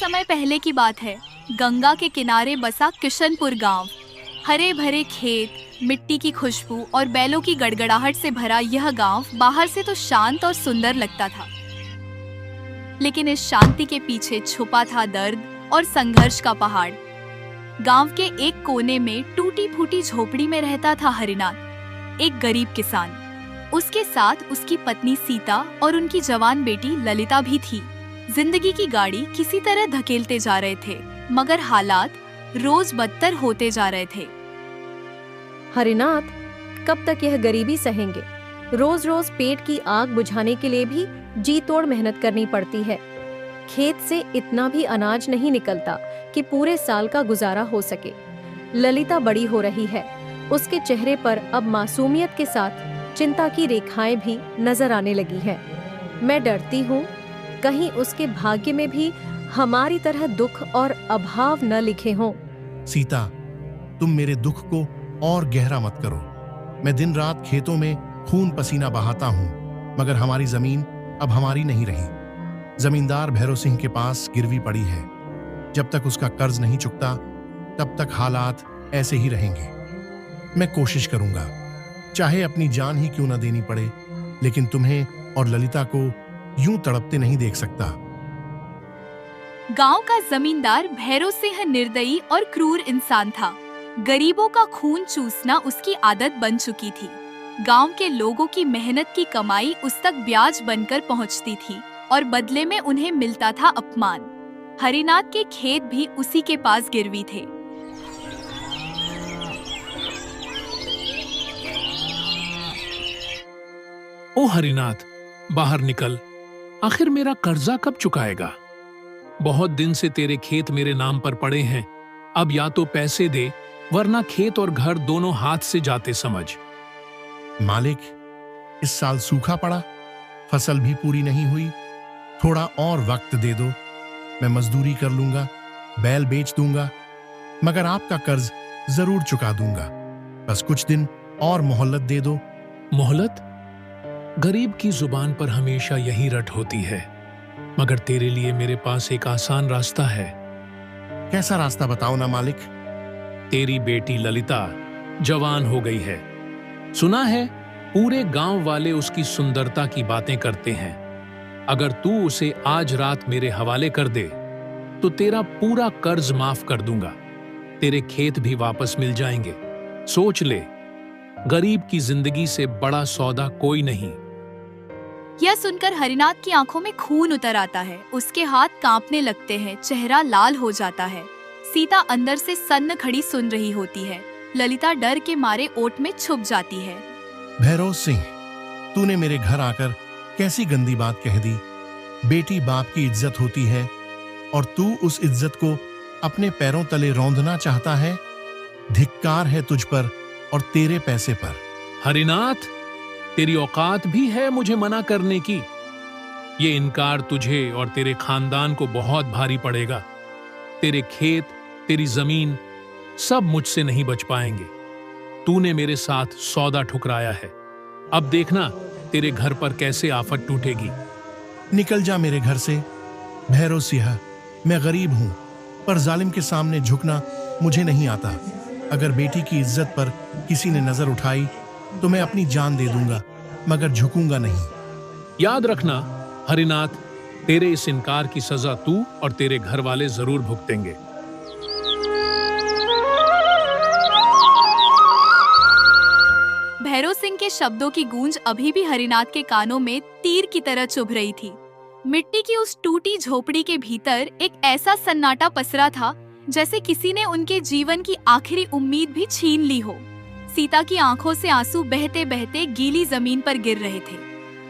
समय पहले की बात है। गंगा के किनारे बसा किशनपुर गांव। हरे भरे खेत, मिट्टी की खुशबू और बैलों की गड़गड़ाहट से भरा यह गांव बाहर से तो शांत और सुंदर लगता था, लेकिन इस शांति के पीछे छुपा था दर्द और संघर्ष का पहाड़। गांव के एक कोने में टूटी फूटी झोपड़ी में रहता था हरिनाथ, एक गरीब किसान। उसके साथ उसकी पत्नी सीता और उनकी जवान बेटी ललिता भी थी। जिंदगी की गाड़ी किसी तरह धकेलते जा रहे थे, मगर हालात रोज बदतर होते जा रहे थे। हरिनाथ, कब तक यह गरीबी सहेंगे? रोज रोज पेट की आग बुझाने के लिए भी जी तोड़ मेहनत करनी पड़ती है। खेत से इतना भी अनाज नहीं निकलता कि पूरे साल का गुजारा हो सके। ललिता बड़ी हो रही है, उसके चेहरे पर अब मासूमियत के साथ चिंता की रेखाएं भी नजर आने लगी हैं। मैं डरती हूँ कहीं उसके भाग्य में भी हमारी तरह दुख और अभाव न लिखे हों। सीता, तुम मेरे दुख को और गहरा मत करो। मैं दिन रात खेतों में खून पसीना बहाता हूँ, मगर हमारी जमीन अब हमारी नहीं रही। जमींदार भैरव सिंह के पास गिरवी पड़ी है। जब तक उसका कर्ज नहीं चुकता, तब तक हालात ऐसे ही रहेंगे। मैं कोशिश करूंगा, चाहे अपनी जान ही क्यों न देनी पड़े, लेकिन तुम्हें और ललिता को यूं तड़पते नहीं देख सकता। गांव का जमींदार भैरव सिंह निर्दयी और क्रूर इंसान था। गरीबों का खून चूसना उसकी आदत बन चुकी थी। गांव के लोगों की मेहनत की कमाई उस तक ब्याज बनकर पहुंचती थी और बदले में उन्हें मिलता था अपमान। हरिनाथ के खेत भी उसी के पास गिरवी थे। ओ हरिनाथ, बाहर निकल। आखिर मेरा कर्जा कब चुकाएगा? बहुत दिन से तेरे खेत मेरे नाम पर पड़े हैं। अब या तो पैसे दे, वरना खेत और घर दोनों हाथ से जाते समझ। मालिक, इस साल सूखा पड़ा, फसल भी पूरी नहीं हुई। थोड़ा और वक्त दे दो, मैं मजदूरी कर लूंगा, बैल बेच दूंगा, मगर आपका कर्ज जरूर चुका दूंगा। बस कुछ दिन और मोहलत दे दो। मोहलत? गरीब की जुबान पर हमेशा यही रट होती है, मगर तेरे लिए मेरे पास एक आसान रास्ता है। कैसा रास्ता बताओ ना मालिक। तेरी बेटी ललिता जवान हो गई है। सुना है पूरे गांव वाले उसकी सुंदरता की बातें करते हैं। अगर तू उसे आज रात मेरे हवाले कर दे तो तेरा पूरा कर्ज माफ कर दूंगा। तेरे खेत भी वापस मिल जाएंगे। सोच ले, गरीब की जिंदगी से बड़ा सौदा कोई नहीं। यह सुनकर हरिनाथ की आंखों में खून उतर आता है। उसके हाथ कांपने लगते हैं, चेहरा लाल हो जाता है। सीता अंदर से सन्न खड़ी सुन रही होती है। ललिता डर के मारे ओट में छुप जाती है। भैरव सिंह, तूने मेरे घर आकर कैसी गंदी बात कह दी। बेटी बाप की इज्जत होती है और तू उस इज्जत को अपने पैरों तले रौंदना चाहता है। धिक्कार है तुझ पर और तेरे पैसे पर। हरिनाथ, तेरी औकात भी है मुझे मना करने की। ये इनकार तुझे और तेरे खानदान को बहुत भारी पड़ेगा। तेरे खेत, तेरी जमीन सब मुझसे नहीं बच पाएंगे। तूने मेरे साथ सौदा ठुकराया है। अब देखना तेरे घर पर कैसे आफत टूटेगी। निकल जा मेरे घर से भैरव सिंह। मैं गरीब हूं, पर जालिम के सामने झुकना मुझे नहीं आता। अगर बेटी की इज्जत पर किसी ने नजर उठाई तो मैं अपनी जान दे दूंगा, मगर झुकूंगा नहीं। याद रखना हरिनाथ, तेरे इस इनकार की सजा तू और तेरे घर वाले जरूर भुगतेंगे। भैरव सिंह के शब्दों की गूंज अभी भी हरिनाथ के कानों में तीर की तरह चुभ रही थी। मिट्टी की उस टूटी झोपड़ी के भीतर एक ऐसा सन्नाटा पसरा था जैसे किसी ने उनके जीवन की आखिरी उम्मीद भी छीन ली हो। सीता की आंखों से आंसू बहते बहते गीली जमीन पर गिर रहे थे।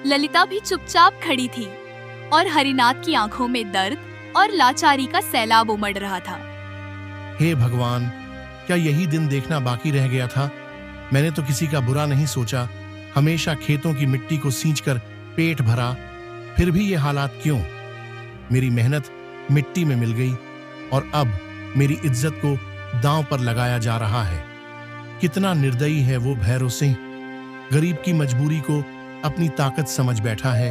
ललिता भी चुपचाप खड़ी थी और हरिनाथ की आंखों में दर्द और लाचारी का सैलाब उमड़ रहा था। हे भगवान, क्या यही दिन देखना बाकी रह गया था? मैंने तो किसी का बुरा नहीं सोचा। हमेशा खेतों की मिट्टी को सींचकर पेट भरा, फिर भी ये हालात क्यों? मेरी मेहनत मिट्टी में मिल गई और अब मेरी इज्जत को दांव पर लगाया जा रहा है। कितना निर्दयी है वो भैरव सिंह। गरीब की मजबूरी को अपनी ताकत समझ बैठा है,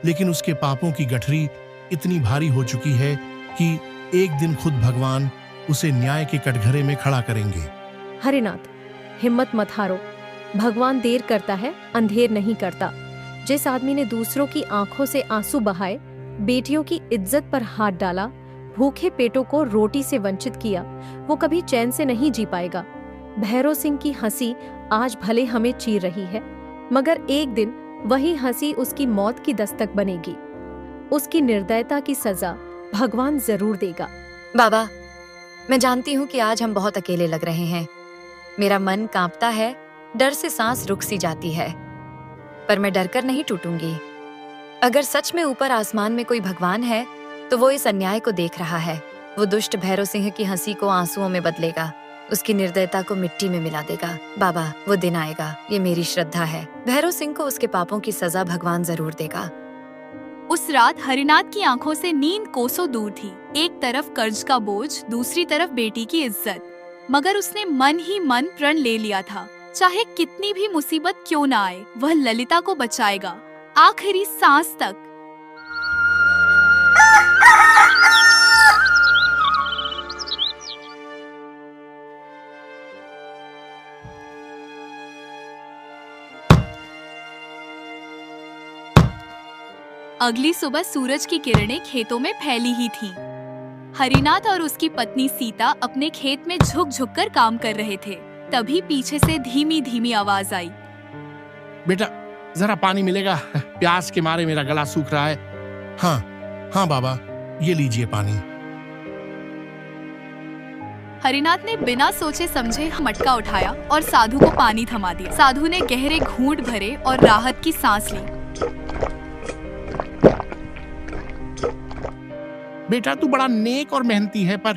लेकिन उसके पापों की गठरी इतनी भारी हो चुकी है कि एक दिन खुद भगवान उसे न्याय के कटघरे में खड़ा करेंगे। हरिनाथ, हिम्मत मत हारो। भगवान देर करता है, अंधेर नहीं करता। जिस आदमी ने दूसरों की आंखों से आंसू बहाए, बेटियों की इज्जत पर हाथ डाला, भूखे पेटों को रोटी से वंचित किया, वो कभी चैन से नहीं जी पाएगा। भैरव सिंह की हंसी आज भले हमें चीर रही है, मगर एक दिन वही हंसी उसकी मौत की दस्तक बनेगी। उसकी निर्दयता की सजा भगवान जरूर देगा। बाबा, मैं जानती हूँ कि आज हम बहुत अकेले लग रहे हैं। मेरा मन कांपता है, डर से सांस रुक सी जाती है, पर मैं डरकर नहीं टूटूंगी। अगर सच में ऊपर आसमान में कोई भगवान है, तो वो इस अन्याय को देख रहा है। वो दुष्ट भैरव सिंह की हंसी को आंसुओं में बदलेगा, उसकी निर्दयता को मिट्टी में मिला देगा। बाबा, वो दिन आएगा, ये मेरी श्रद्धा है। भैरव सिंह को उसके पापों की सजा भगवान जरूर देगा। उस रात हरिनाथ की आंखों से नींद कोसों दूर थी। एक तरफ कर्ज का बोझ, दूसरी तरफ बेटी की इज्जत। मगर उसने मन ही मन प्रण ले लिया था, चाहे कितनी भी मुसीबत क्यों ना आए, वह ललिता को बचाएगा, आखिरी सांस तक। अगली सुबह सूरज की किरणें खेतों में फैली ही थीं। हरिनाथ और उसकी पत्नी सीता अपने खेत में झुक झुक कर काम कर रहे थे। तभी पीछे से धीमी धीमी आवाज आई। बेटा, जरा पानी मिलेगा? प्यास के मारे मेरा गला सूख रहा है। हाँ हाँ बाबा, ये लीजिए पानी। हरिनाथ ने बिना सोचे समझे मटका उठाया और साधु को पानी थमा दिया। साधु ने गहरे घूंट भरे और राहत की सांस ली। बेटा, तू बड़ा नेक और मेहनती है, पर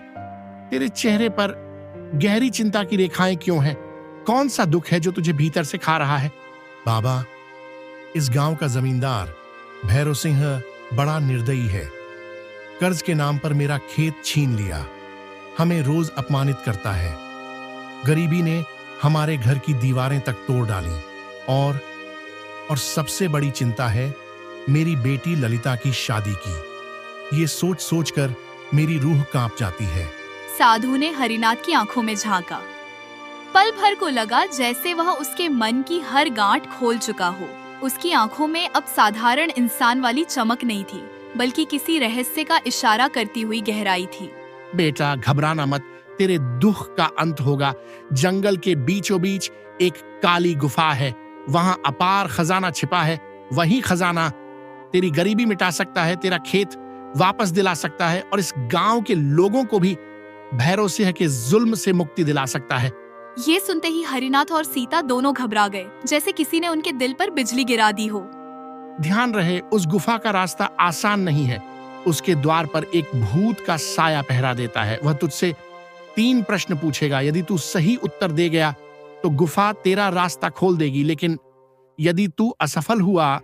तेरे चेहरे पर गहरी चिंता की रेखाएं क्यों हैं? कौन सा दुख है जो तुझे भीतर से खा रहा है? बाबा, इस गांव का जमींदार भैरव सिंह बड़ा निर्दयी है। कर्ज के नाम पर मेरा खेत छीन लिया, हमें रोज अपमानित करता है। गरीबी ने हमारे घर की दीवारें तक तोड़ डाली और सबसे बड़ी चिंता है मेरी बेटी ललिता की शादी की। ये सोच सोच कर मेरी रूह कांप जाती है। साधु ने हरिनाथ की आंखों में झांका। पल भर को लगा जैसे वह उसके मन की हर गांठ खोल चुका हो। उसकी आंखों में अब साधारण इंसान वाली चमक नहीं थी, बल्कि किसी रहस्य का इशारा करती हुई गहराई थी। बेटा, घबराना मत, तेरे दुख का अंत होगा। जंगल के बीचों बीच एक काली गुफा है, वहां अपार खजाना छिपा है। वही खजाना तेरी गरीबी मिटा सकता है, तेरा खेत वापस दिला सकता है और इस गांव के लोगों को भी भैरव सिंह के जुल्म से मुक्ति दिला सकता है। ये सुनते ही हरिनाथ और सीता दोनों घबरा गए, जैसे किसी ने उनके दिल पर बिजली गिरा दी हो। ध्यान रहे, उस गुफा का रास्ता आसान नहीं है। उसके द्वार पर एक भूत का साया पहरा देता है। वह तुझसे 3 प्रश्न पूछेगा। यदि तू सही उत्तर दे गया तो गुफा तेरा रास्ता खोल देगी, लेकिन यदि तू असफल हुआ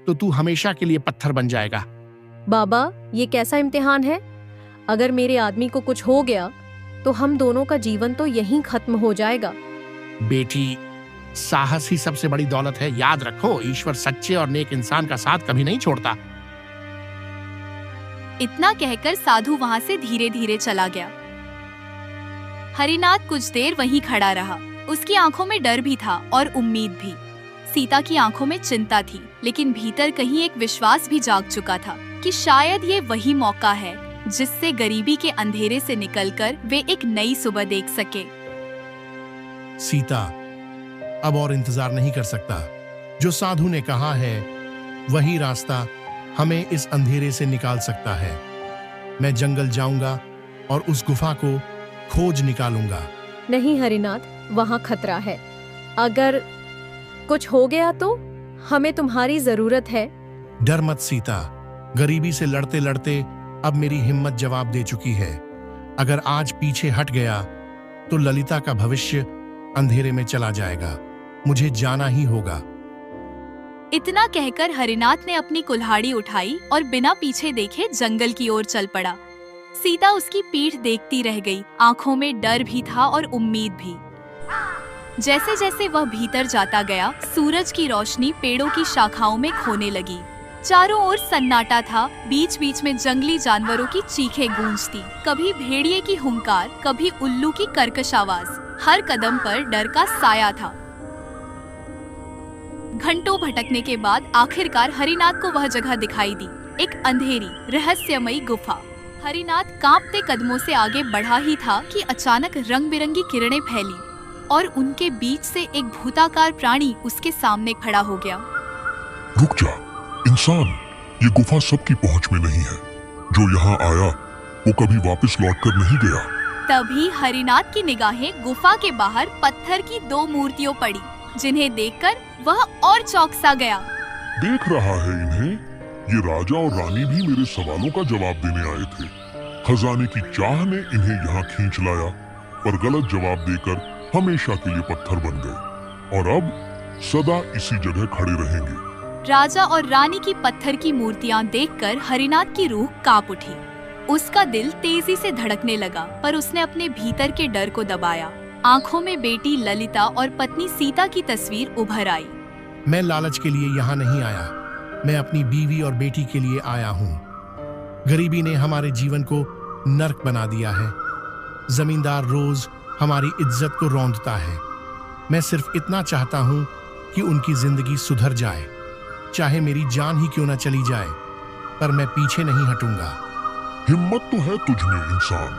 तो तू हमेशा के लिए पत्थर बन जाएगा। बाबा, ये कैसा इम्तिहान है? अगर मेरे आदमी को कुछ हो गया तो हम दोनों का जीवन तो यहीं खत्म हो जाएगा। बेटी, साहस ही सबसे बड़ी दौलत है। याद रखो, ईश्वर सच्चे और नेक इंसान का साथ कभी नहीं छोड़ता। इतना कहकर साधु वहां से धीरे धीरे चला गया। हरिनाथ कुछ देर वहीं खड़ा रहा। उसकी आंखों में डर भी था और उम्मीद भी। सीता की आंखों में चिंता थी, लेकिन भीतर कहीं एक विश्वास भी जाग चुका था कि शायद ये वही मौका है जिससे गरीबी के अंधेरे से निकलकर वे एक नई सुबह देख सके। सीता, अब और इंतजार नहीं कर सकता। जो साधु ने कहा है वही रास्ता हमें इस अंधेरे से निकाल सकता है। मैं जंगल जाऊंगा और उस गुफा को खोज निकालूंगा। नहीं हरिनाथ, वहाँ खतरा है। अगर कुछ हो गया तो हमें तुम्हारी जरूरत है। डर मत सीता, गरीबी से लड़ते लड़ते अब मेरी हिम्मत जवाब दे चुकी है। अगर आज पीछे हट गया तो ललिता का भविष्य अंधेरे में चला जाएगा। मुझे जाना ही होगा। इतना कहकर हरिनाथ ने अपनी कुल्हाड़ी उठाई और बिना पीछे देखे जंगल की ओर चल पड़ा। सीता उसकी पीठ देखती रह गई। आंखों में डर भी था और उम्मीद भी। जैसे जैसे वह भीतर जाता गया, सूरज की रोशनी पेड़ों की शाखाओं में खोने लगी। चारों ओर सन्नाटा था। बीच बीच में जंगली जानवरों की चीखें गूंजती, कभी भेड़िए की हुंकार, कभी उल्लू की कर्कश आवाज। हर कदम पर डर का साया था। घंटों भटकने के बाद आखिरकार हरिनाथ को वह जगह दिखाई दी, एक अंधेरी रहस्यमयी गुफा। हरिनाथ कांपते कदमों से आगे बढ़ा ही था कि अचानक रंग बिरंगी किरणें फैली और उनके बीच से एक भूताकार प्राणी उसके सामने खड़ा हो गया। रुक जा इंसान, ये गुफा सबकी पहुंच में नहीं है। जो यहाँ आया वो कभी वापस लौटकर नहीं गया। तभी हरिनाथ की निगाहें गुफा के बाहर पत्थर की 2 मूर्तियों पड़ी, जिन्हें देखकर वह और चौंक गया। देख रहा है इन्हें? ये राजा और रानी भी मेरे सवालों का जवाब देने आए थे। खजाने की चाह ने इन्हें यहाँ खींच लाया, पर गलत जवाब देकर हमेशा के लिए पत्थर बन गए और अब सदा इसी जगह खड़े रहेंगे। राजा और रानी की पत्थर की मूर्तियां देखकर हरिनाथ की रूह कांप उठी। उसका दिल तेजी से धड़कने लगा, पर उसने अपने भीतर के डर को दबाया। आंखों में बेटी ललिता और पत्नी सीता की तस्वीर उभर आई। मैं लालच के लिए यहाँ नहीं आया, मैं अपनी बीवी और बेटी के लिए आया हूँ। गरीबी ने हमारे जीवन को नर्क बना दिया है। जमींदार रोज हमारी इज्जत को रौंदता है। मैं सिर्फ इतना चाहता हूँ कि उनकी जिंदगी सुधर जाए, चाहे मेरी जान ही क्यों न चली जाए, पर मैं पीछे नहीं हटूंगा। हिम्मत तो है तुझ में इंसान,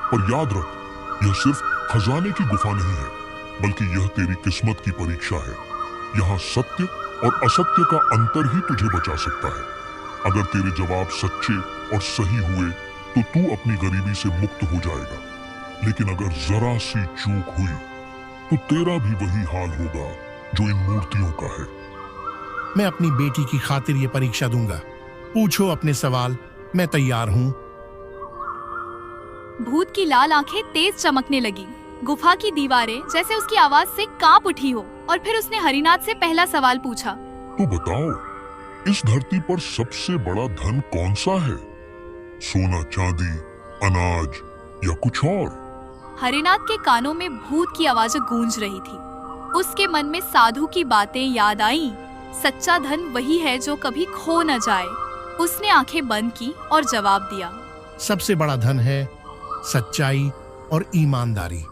पर याद रख, यह सिर्फ खजाने की गुफा नहीं है, बल्कि यह तेरी किस्मत की परीक्षा है। यहाँ सत्य और असत्य का अंतर ही तुझे बचा सकता है। अगर तेरे जवाब सच्चे और सही हुए तो तू अपनी गरीबी से मुक्त हो जाएगा, लेकिन अगर जरा सी चूक हुई तो तेरा भी वही हाल होगा जो इन मूर्तियों का है। मैं अपनी बेटी की खातिर ये परीक्षा दूंगा। पूछो अपने सवाल, मैं तैयार हूँ। भूत की लाल आंखें तेज चमकने लगी। गुफा की दीवारें जैसे उसकी आवाज से कांप उठी हो, और फिर उसने हरिनाथ से पहला सवाल पूछा। तो बताओ, इस धरती पर सबसे बड़ा धन कौन सा है? सोना, चांदी, अनाज या कुछ और? हरिनाथ के कानों में भूत की आवाजें गूंज रही थी। उसके मन में साधु की बातें याद आईं। सच्चा धन वही है जो कभी खो न जाए। उसने आंखें बंद की और जवाब दिया, सबसे बड़ा धन है सच्चाई और ईमानदारी,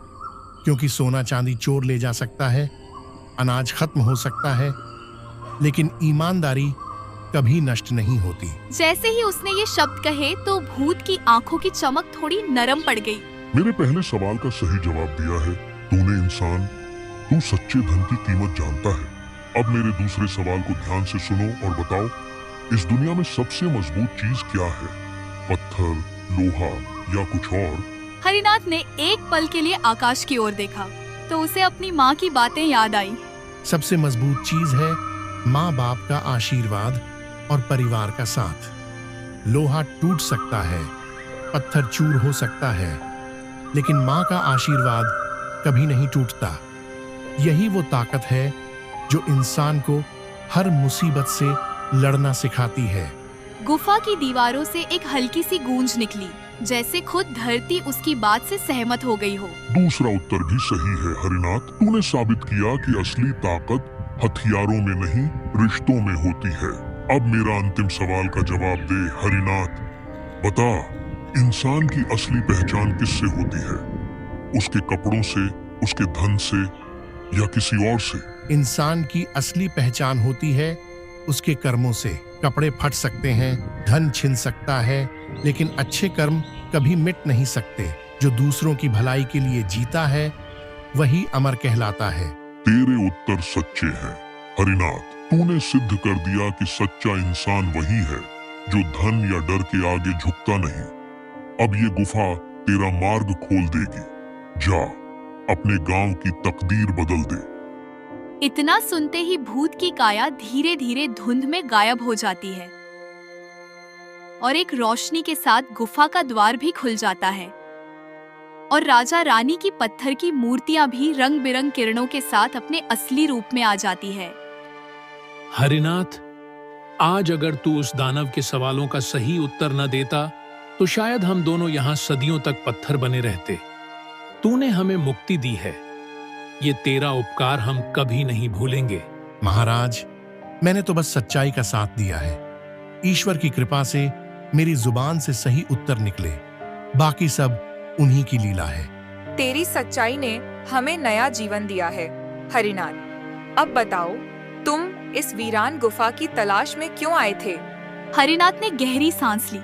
क्योंकि सोना चांदी चोर ले जा सकता है, अनाज खत्म हो सकता है, लेकिन ईमानदारी कभी नष्ट नहीं होती। जैसे ही उसने ये शब्द कहे तो भूत की आंखों की चमक थोड़ी नरम पड़ गई। मेरे पहले सवाल का सही जवाब दिया है तूने इंसान। तू सच्चे धन की कीमत जानता है। अब मेरे दूसरे सवाल को ध्यान से सुनो और बताओ, इस दुनिया में सबसे मजबूत चीज क्या है? पत्थर, लोहा या कुछ और? हरिनाथ ने एक पल के लिए आकाश की ओर देखा तो उसे अपनी माँ की बातें याद आई। सबसे मजबूत चीज है माँ बाप का आशीर्वाद और परिवार का साथ। लोहा टूट सकता है, पत्थर चूर हो सकता है, लेकिन माँ का आशीर्वाद कभी नहीं टूटता। यही वो ताकत है जो इंसान को हर मुसीबत से लड़ना सिखाती है। गुफा की दीवारों से एक हल्की सी गूंज निकली, जैसे खुद धरती उसकी बात से सहमत हो गई हो। दूसरा उत्तर भी सही है हरिनाथ। तूने साबित किया कि असली ताकत हथियारों में नहीं, रिश्तों में होती है। अब मेरा अंतिम सवाल का जवाब दे हरिनाथ। बता, इंसान की असली पहचान किससे होती है? उसके कपड़ों से, उसके धन से या किसी और से? इंसान की असली पहचान होती है उसके कर्मों से। कपड़े फट सकते हैं, धन छिन सकता है, लेकिन अच्छे कर्म कभी मिट नहीं सकते। जो दूसरों की भलाई के लिए जीता है वही अमर कहलाता है। तेरे उत्तर सच्चे हैं हरिनाथ। तूने सिद्ध कर दिया कि सच्चा इंसान वही है जो धन या डर के आगे झुकता नहीं। अब ये गुफा तेरा मार्ग खोल देगी। जा, अपने गांव की तकदीर बदल दे। इतना सुनते ही भूत की काया धीरे धीरे धुंध में गायब हो जाती है और एक रोशनी के साथ गुफा का द्वार भी खुल जाता है और राजा रानी की पत्थर की मूर्तियां भी रंग बिरंग किरणों के साथ अपने असली रूप में आ जाती है। हरिनाथ, आज अगर तू उस दानव के सवालों का सही उत्तर न देता तो शायद हम दोनों यहाँ सदियों तक पत्थर बने रहते। तूने हमें मुक्ति दी है, ये तेरा उपकार हम कभी नहीं भूलेंगे। महाराज, मैंने तो बस सच्चाई का साथ दिया है। ईश्वर की कृपा से मेरी जुबान से सही उत्तर निकले, बाकी सब उन्हीं की लीला है। तेरी सच्चाई ने हमें नया जीवन दिया है हरिनाथ। अब बताओ, तुम इस वीरान गुफा की तलाश में क्यों आए थे? हरिनाथ ने गहरी सांस ली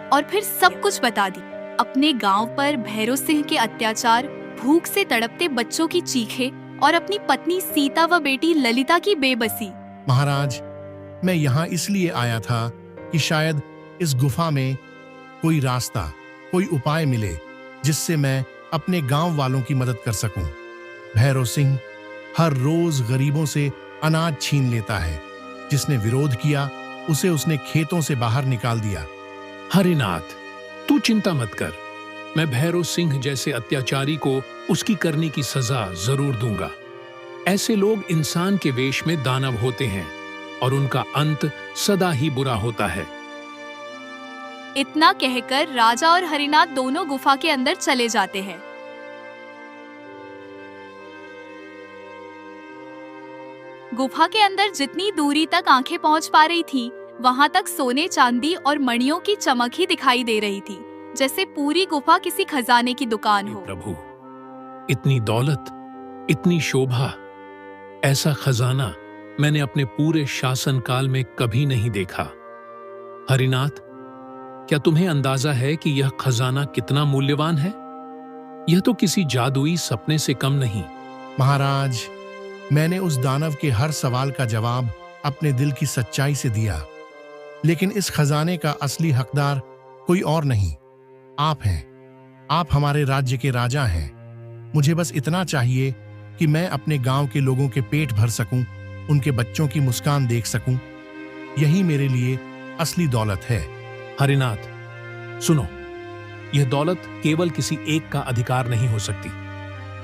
और फिर सब कुछ बता दी। अपने गांव पर भैरव सिंह के अत्याचार, भूख से तड़पते बच्चों की चीखें और अपनी पत्नी सीता व बेटी ललिता की बेबसी। महाराज, मैं यहाँ इसलिए आया था कि शायद इस गुफा में कोई रास्ता, कोई उपाय मिले जिससे मैं अपने गांव वालों की मदद कर सकूं। भैरव सिंह हर रोज गरीबों से अनाज छीन लेता है। जिसने विरोध किया उसे उसने खेतों से बाहर निकाल दिया। हरिनाथ, तू चिंता मत कर। मैं भैरव सिंह जैसे अत्याचारी को उसकी करने की सजा जरूर दूंगा। ऐसे लोग इंसान के वेश में दानव होते हैं और उनका अंत सदा ही बुरा होता है। इतना कहकर राजा और हरिनाथ दोनों गुफा के अंदर चले जाते हैं। गुफा के अंदर जितनी दूरी तक आंखें पहुंच पा रही थी, वहां तक सोने चांदी और मणियों की चमक ही दिखाई दे रही थी, जैसे पूरी गुफा किसी खजाने की दुकान हो। प्रभु, इतनी दौलत, इतनी शोभा, ऐसा खजाना मैंने अपने पूरे शासन काल में कभी नहीं देखा। हरिनाथ, क्या तुम्हें अंदाजा है कि यह खजाना कितना मूल्यवान है? यह तो किसी जादुई सपने से कम नहीं। महाराज, मैंने उस दानव के हर सवाल का जवाब अपने दिल की सच्चाई से दिया, लेकिन इस खजाने का असली हकदार कोई और नहीं, आप हैं। आप हमारे राज्य के राजा हैं। मुझे बस इतना चाहिए कि मैं अपने गांव के लोगों के पेट भर सकूं, उनके बच्चों की मुस्कान देख सकूं। यही मेरे लिए असली दौलत है। हरिनाथ, सुनो, यह दौलत केवल किसी एक का अधिकार नहीं हो सकती।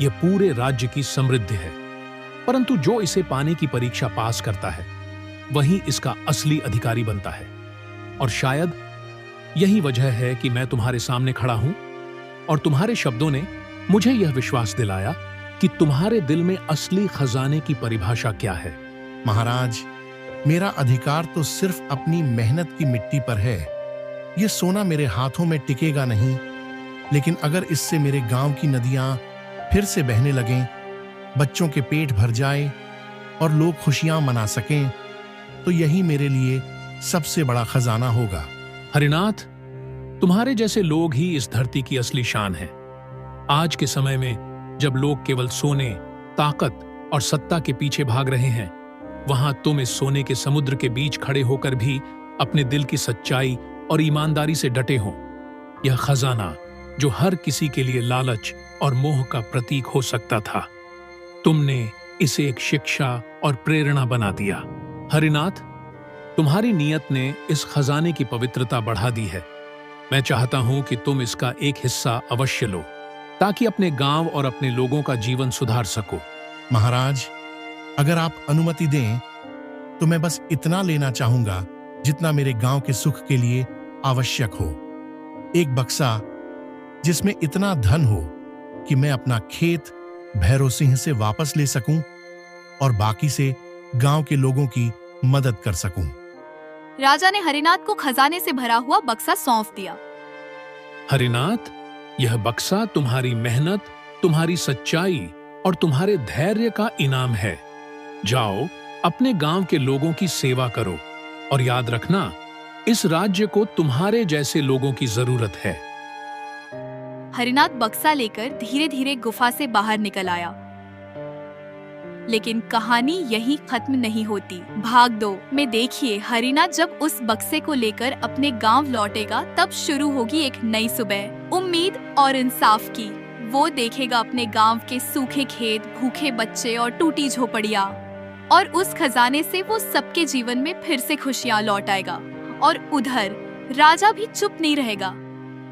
यह पूरे राज्य की समृद्धि है, परंतु जो इसे पाने की परीक्षा पास करता है वही इसका असली अधिकारी बनता है। और शायद यही वजह है कि मैं तुम्हारे सामने खड़ा हूं और तुम्हारे शब्दों ने मुझे यह विश्वास दिलाया कि तुम्हारे दिल में असली खजाने की परिभाषा क्या है। महाराज, मेरा अधिकार तो सिर्फ अपनी मेहनत की मिट्टी पर है। यह सोना मेरे हाथों में टिकेगा नहीं, लेकिन अगर इससे मेरे गांव की नदियां फिर से बहने लगें, बच्चों के पेट भर जाए और लोग खुशियां मना सकें, तो यही मेरे लिए सबसे बड़ा खजाना होगा। हरिनाथ, तुम्हारे जैसे लोग ही इस धरती की असली शान हैं। आज के समय में जब लोग केवल सोने, ताकत और सत्ता के पीछे भाग रहे हैं, वहां तुम इस सोने के समुद्र के बीच खड़े होकर भी अपने दिल की सच्चाई और ईमानदारी से डटे हो। यह खजाना जो हर किसी के लिए लालच और मोह का प्रतीक हो सकता था, तुमने इसे एक शिक्षा और प्रेरणा बना दिया। हरिनाथ, तुम्हारी नीयत ने इस खजाने की पवित्रता बढ़ा दी है। मैं चाहता हूं कि तुम इसका एक हिस्सा अवश्य लो, ताकि अपने गांव और अपने लोगों का जीवन सुधार सको। महाराज, अगर आप अनुमति दें तो मैं बस इतना लेना चाहूंगा जितना मेरे गांव के सुख के लिए आवश्यक हो। एक बक्सा जिसमें इतना धन हो कि मैं अपना खेत भैरव सिंह से वापस ले सकूं और बाकी से गांव के लोगों की मदद कर सकूं। राजा ने हरिनाथ को खजाने से भरा हुआ बक्सा सौंप दिया। हरिनाथ, यह बक्सा तुम्हारी मेहनत, तुम्हारी सच्चाई और तुम्हारे धैर्य का इनाम है। जाओ, अपने गांव के लोगों की सेवा करो और याद रखना, इस राज्य को तुम्हारे जैसे लोगों की जरूरत है। हरिनाथ बक्सा लेकर धीरे धीरे गुफा से बाहर निकल आया। लेकिन कहानी यही खत्म नहीं होती। भाग 2 में देखिए, हरिनाथ जब उस बक्से को लेकर अपने गांव लौटेगा, तब शुरू होगी एक नई सुबह, उम्मीद और इंसाफ की। वो देखेगा अपने गांव के सूखे खेत, भूखे बच्चे और टूटी झोपड़ियां, और उस खजाने से वो सबके जीवन में फिर से खुशियां लौट आएगा। और उधर राजा भी चुप नहीं रहेगा।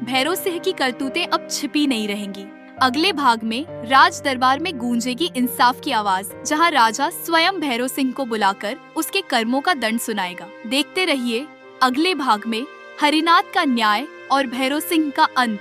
भैरव सिंह की करतूतें अब छिपी नहीं रहेंगी। अगले भाग में राज दरबार में गूंजेगी इंसाफ की आवाज, जहां राजा स्वयं भैरव सिंह को बुलाकर उसके कर्मों का दंड सुनाएगा। देखते रहिए अगले भाग में हरिनाथ का न्याय और भैरव सिंह का अंत।